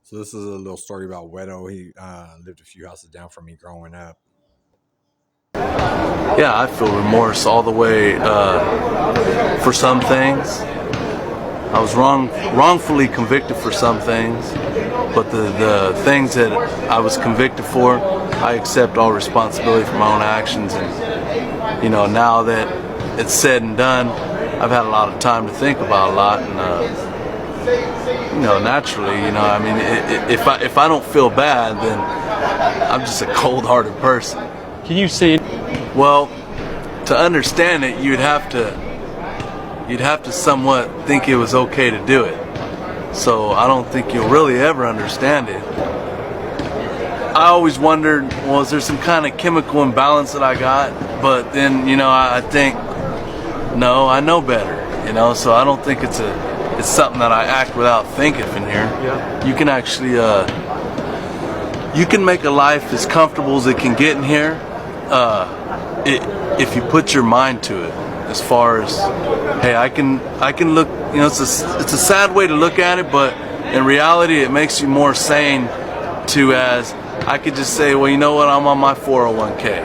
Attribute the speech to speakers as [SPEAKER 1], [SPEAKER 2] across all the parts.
[SPEAKER 1] So this is a little story about WEDO. He lived a few houses down from me growing up.
[SPEAKER 2] Yeah, I feel remorse all the way for some things. I was wrongfully convicted for some things, but the things that I was convicted for, I accept all responsibility for my own actions. And now that it's said and done, I've had a lot of time to think about a lot, and naturally, I mean, if I don't feel bad, then I'm just a cold-hearted person.
[SPEAKER 3] Can you see it?
[SPEAKER 2] Well, to understand it, you'd have to somewhat think it was okay to do it. So I don't think you'll really ever understand it. I always wondered, well, is there some kind of chemical imbalance that I got? But then, I think, no, I know better. So I don't think it's something that I act without thinking in here.
[SPEAKER 3] Yeah.
[SPEAKER 2] You can actually, you can make a life as comfortable as it can get in here, if you put your mind to it. As far as, hey, I can look, it's a sad way to look at it, but in reality, it makes you more sane. As I could just say, well, you know what, I'm on my 401k.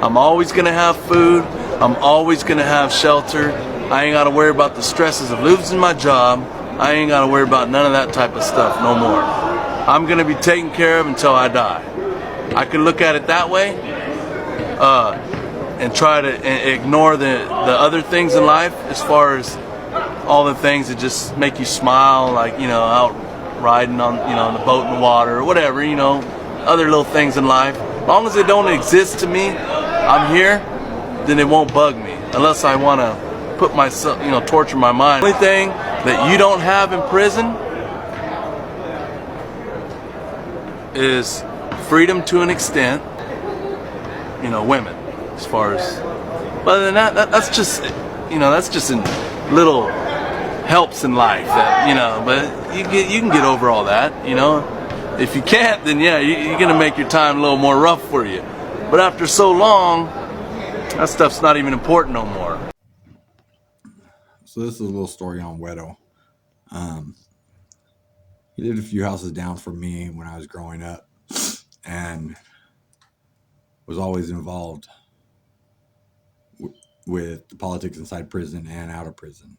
[SPEAKER 2] I'm always gonna have food. I'm always gonna have shelter. I ain't gotta worry about the stresses of losing my job. I ain't gotta worry about none of that type of stuff no more. I'm gonna be taken care of until I die. I can look at it that way, and try to ignore the other things in life, as far as all the things that just make you smile, like, out riding on, on the boat in the water or whatever, other little things in life. As long as they don't exist to me, I'm here, then it won't bug me, unless I want to put myself, torture my mind. The only thing that you don't have in prison is freedom to an extent, women, as far as, other than that's just, that's just in little helps in life that, but you can get over all that, If you can't, then yeah, you're gonna make your time a little more rough for you. But after so long, that stuff's not even important no more.
[SPEAKER 1] So this is a little story on WEDO. He lived a few houses down from me when I was growing up, and was always involved with the politics inside prison and out of prison.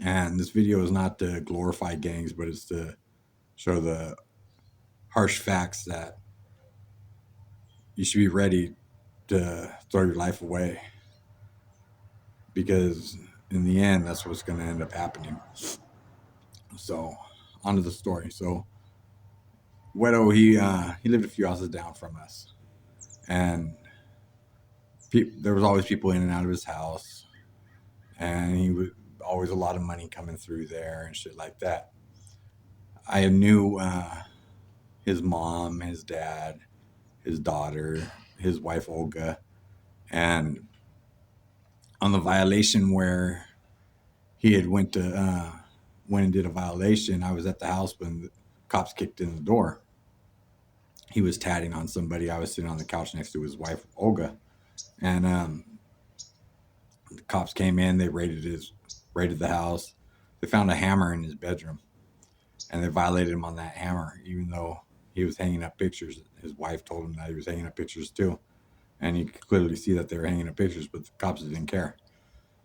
[SPEAKER 1] And this video is not to glorify gangs, but it's to show the harsh facts that you should be ready to throw your life away, because in the end, that's what's going to end up happening. So, on to the story. So, WEDO, he lived a few houses down from us, and there was always people in and out of his house, and he was always a lot of money coming through there and shit like that. I knew his mom, his dad, his daughter, his wife Olga, and on the violation where he had went and did a violation, I was at the house when the cops kicked in the door. He was tatting on somebody. I was sitting on the couch next to his wife Olga, and the cops came in. They raided the house. They found a hammer in his bedroom, and they violated him on that hammer, even though he was hanging up pictures. His wife told him that he was hanging up pictures too, and you could clearly see that they were hanging up pictures, but the cops didn't care.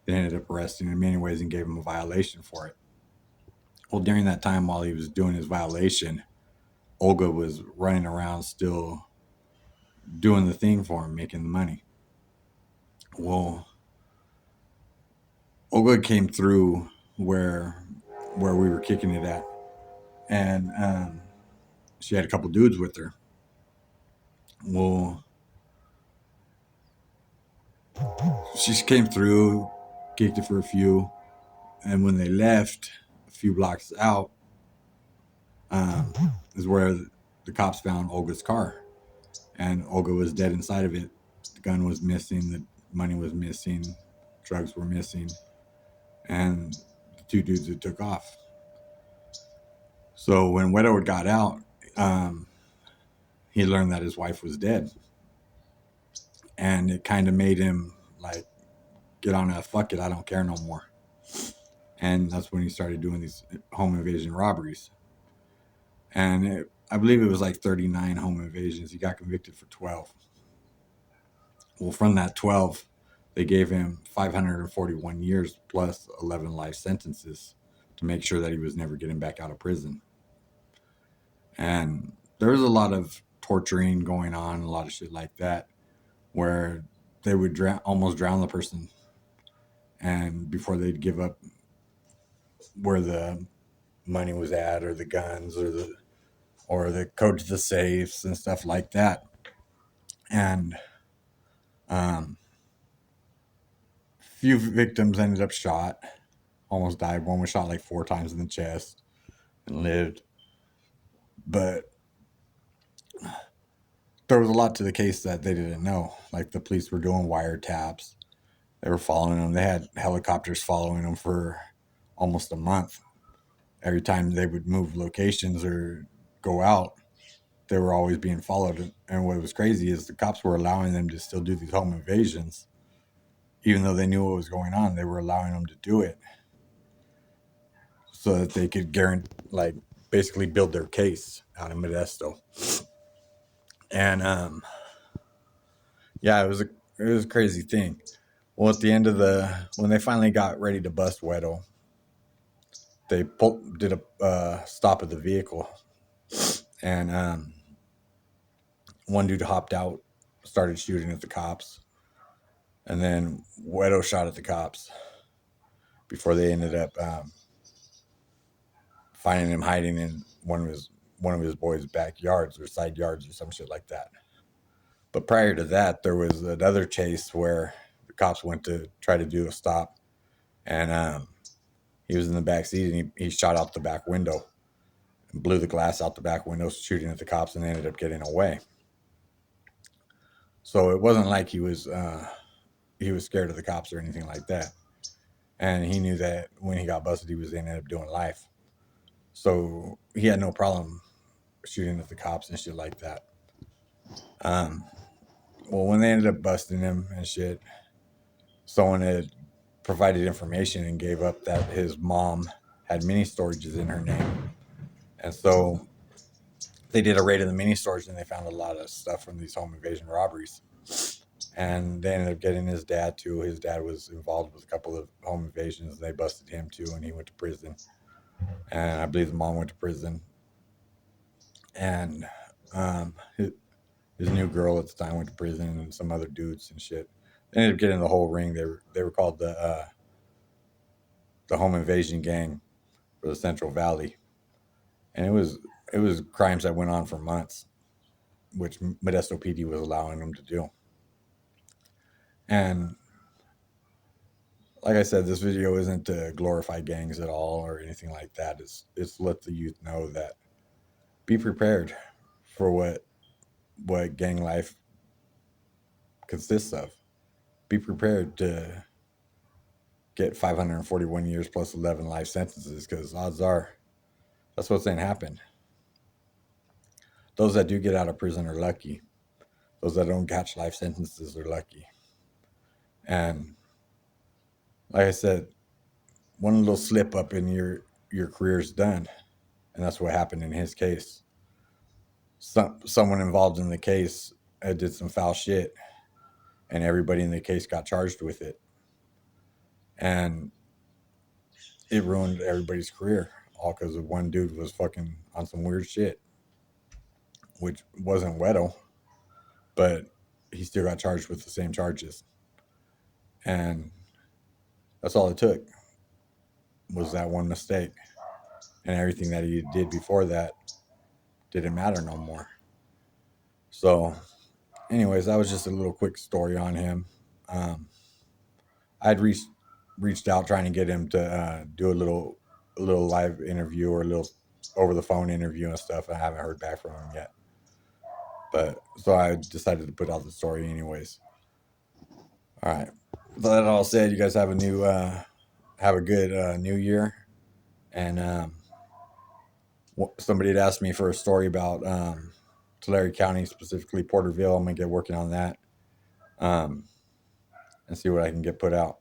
[SPEAKER 1] They ended up arresting him anyways and gave him a violation for it. Well, during that time, while he was doing his violation, Olga was running around still doing the thing for him, making the money. Well, Olga came through where we were kicking it at, and she had a couple dudes with her. Well, she came through, kicked it for a few, and when they left a few blocks out, is where the cops found Olga's car, and Olga was dead inside of it. The gun was missing, the money was missing, drugs were missing, and the two dudes that took off. So when WEDO got out, he learned that his wife was dead, and it kind of made him like get on a fuck it, I don't care no more. And that's when he started doing these home invasion robberies. and I believe it was like 39 home invasions. He got convicted for 12. Well, from that 12, they gave him 541 years plus 11 life sentences to make sure that he was never getting back out of prison. And there was a lot of torturing going on, a lot of shit like that, where they would almost drown the person, and before they'd give up where the money was at, or the guns, or the code to the safes and stuff like that. And few victims ended up shot, almost died. One was shot like 4 times in the chest and lived. But there was a lot to the case that they didn't know. Like the police were doing wiretaps. They were following them. They had helicopters following them for almost a month. Every time they would move locations or go out, they were always being followed. And what was crazy is the cops were allowing them to still do these home invasions. Even though they knew what was going on, they were allowing them to do it so that they could basically build their case out in Modesto. And yeah, it was a crazy thing. Well, at the end of when they finally got ready to bust WEDO, they did a stop of the vehicle, and one dude hopped out, started shooting at the cops, and then WEDO shot at the cops before they ended up finding him hiding in one of his boys' backyards or side yards or some shit like that. But prior to that, there was another chase where the cops went to try to do a stop, and he was in the back seat, and he shot out the back window and blew the glass out the back window, shooting at the cops, and they ended up getting away. So it wasn't like he was scared of the cops or anything like that. And he knew that when he got busted, he was ended up doing life. So he had no problem shooting at the cops and shit like that. Well, when they ended up busting him and shit, someone had provided information and gave up that his mom had mini storages in her name. And so they did a raid of the mini storage, and they found a lot of stuff from these home invasion robberies. And they ended up getting his dad too. His dad was involved with a couple of home invasions. They busted him too, and he went to prison. And I believe the mom went to prison. And his new girl at the time went to prison, and some other dudes and shit. They ended up getting the whole ring. They were called the Home Invasion Gang for the Central Valley, and it was crimes that went on for months, which Modesto PD was allowing them to do. And like I said, this video isn't to glorify gangs at all or anything like that. It's to let the youth know that be prepared for what gang life consists of. Be prepared to get 541 years plus 11 life sentences, because odds are that's what's going to happen. Those that do get out of prison are lucky. Those that don't catch life sentences are lucky. And like I said, one little slip up in your career's done. And that's what happened in his case. Someone involved in the case did some foul shit, and everybody in the case got charged with it. And it ruined everybody's career, all because of one dude was fucking on some weird shit, which wasn't WEDO, but he still got charged with the same charges. And that's all it took, was that one mistake. And everything that he did before that didn't matter no more. So anyways, that was just a little quick story on him. I'd reached out trying to get him to do a little live interview or a little over the phone interview and stuff. I haven't heard back from him yet. But so I decided to put out the story anyways. All right. With that all said, you guys have a good new year. And somebody had asked me for a story about Tulare County, specifically Porterville. I'm gonna get working on that and see what I can get put out.